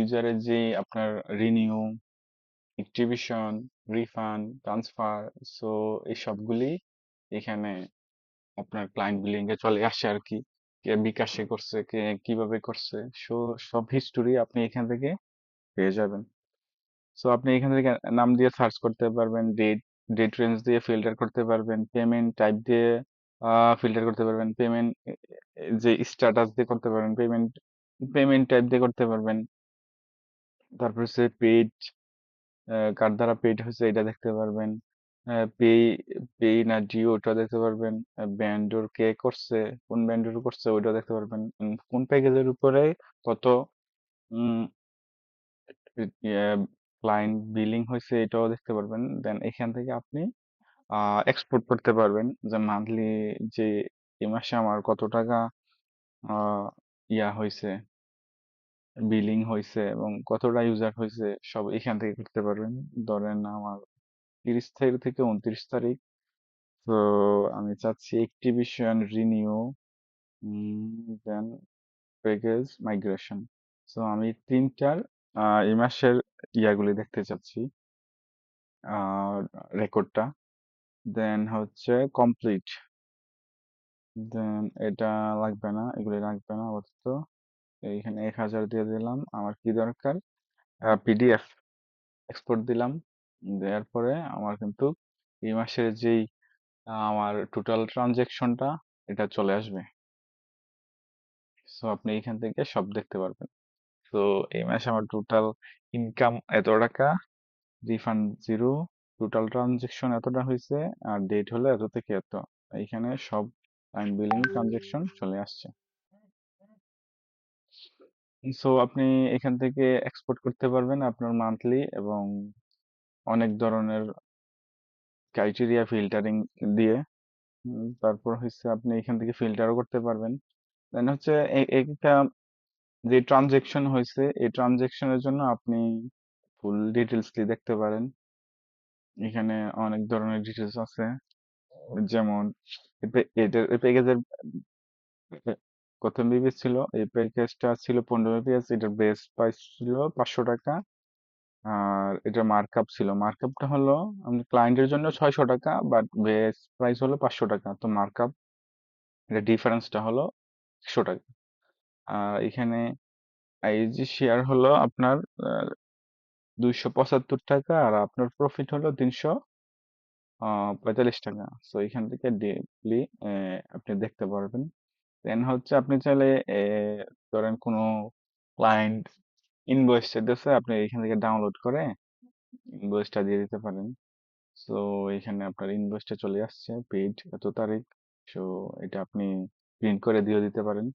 ইউজারের যে আপনার renew, activation, refund, transfer, so এই সবগুলি এখানে আপনার ক্লায়েন্ট বিলিং এ চলে আসে আর কি। কে বিকাশে করছে, কে কিভাবে করছে, সো সব হিস্টোরি আপনি এখান থেকে পেয়ে যাবেন। সো আপনি এখান থেকে নাম দিয়ে সার্চ করতে পারবেন, ডেট রেঞ্জ দিয়ে ফিল্টার করতে পারবেন, পেমেন্ট টাইপ দিয়ে ফিল্টার করতে পারবেন, পেমেন্ট যে স্ট্যাটাস দিয়ে করতে পারবেন, পেমেন্ট পেমেন্ট টাইপ দিয়ে করতে পারবেন। তারপর হচ্ছে পেড, কার দ্বারা পেড হয়েছে এটা দেখতে পারবেন, পে পে না ডিও ওটা দেখতে পারবেন, ব্যান্ডর কে করছে, কোন ব্যান্ডের করছে ওইটা দেখতে পারবেন, কোন প্যাকেজের উপরে কত ক্লায়েন্ট বিলিং হয়েছে এটাও দেখতে পারবেন। দেন এখান থেকে আপনি এক্সপোর্ট করতে পারবেন যে মান্থলি যে এই মাসে আমার কত টাকা আহ, ইয়া হয়েছে, বিলিং হয়েছে এবং কতটা ইউজার হয়েছে সব এখান থেকে করতে পারবেন। ধরেন আমার 30 তারিখ থেকে 29 তারিখ, তো আমি চাচ্ছি অ্যাক্টিভেশন, রিনিউ, দেন প্যাকেজ মাইগ্রেশন। সো আমি তিনটার এই মাসের ইয়াগুলি দেখতে চাচ্ছি, রেকর্ডটা। দেন হচ্ছে কমপ্লিট, দেন এটা লাগবে না, এগুলি লাগবে না আপাতত। এইখানে 1000 দিয়ে দিলাম। আমার কি দরকার, পিডিএফ এক্সপোর্ট দিলাম। দেওয়ার পরে আমার কিন্তু এই মাসের যেই আমার টোটাল ট্রানজেকশনটা এটা চলে আসবে। সো আপনি এখান থেকে সব দেখতে পারবেন। তো এই মাসে আমার টোটাল ইনকাম এত টাকা, রিফান্ড জিরো, টোটাল ট্রানজেকশন এতটা হয়েছে, আর ডেট হলো এত থেকে এত। এইখানে সব টাইম বিলিং ট্রানজেকশন চলে আসছে। সো আপনি এখান থেকে এক্সপোর্ট করতে পারবেন আপনার মান্থলি, এবং অনেক ধরনের ক্রাইটেরিয়া ফিল্টারিং দিয়ে। তারপর হচ্ছে আপনি এখান থেকে ফিল্টারও করতে পারবেন। দেন হচ্ছে একটা যে ট্রানজেকশন হয়েছে এই ট্রানজেকশনের জন্য আপনি ফুল ডিটেলসটি দেখতে পারেন। এখানে অনেক ধরনের ডিটেলস আছে, যেমন এটার এই প্যাকেজের কত এমবিপিএস ছিল, এই প্যাকেজটা ছিল 15 এমবিপিএস, এটার বেস প্রাইস ছিল 500 টাকা। আর এটা মার্কআপ ছিল, মার্কআপটা হলো আমাদের ক্লায়েন্টের জন্য 600 টাকা, বাট বেস প্রাইস হলো 500 টাকা, তো মার্কআপ এটা ডিফারেন্সটা হলো 100 টাকা। আর এখানে এই যে শেয়ার হলো আপনার 275 টাকা, আর আপনার প্রফিট হলো 345 টাকা। সো এখান থেকে ডিপলি আপনি দেখতে পারবেন। দেন হচ্ছে আপনি চাইলে ধরেন কোনো ক্লায়েন্ট ইনভয়েস চাইতেছে, আপনি এখান থেকে ডাউনলোড করে ইনভয়েসটা দিয়ে দিতে পারেন। সো এখানে আপনার ইনভয়েসটা চলে আসছে, পেইড এত তারিখ। সো এটা আপনি প্রিন্ট করে দিয়ে দিতে পারেন।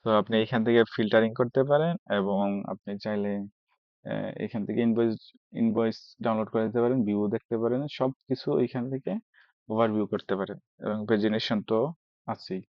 তো আপনি এখান থেকে ফিল্টারিং করতে পারেন, এবং আপনি চাইলে এখান থেকে ইনভয়েস ইনভয়েস ডাউনলোড করে দিতে পারেন, ভিউ দেখতে পারেন, সবকিছু এখান থেকে ওভারভিউ করতে পারেন, এবং প্রেজেন্টেশন তো আছেই।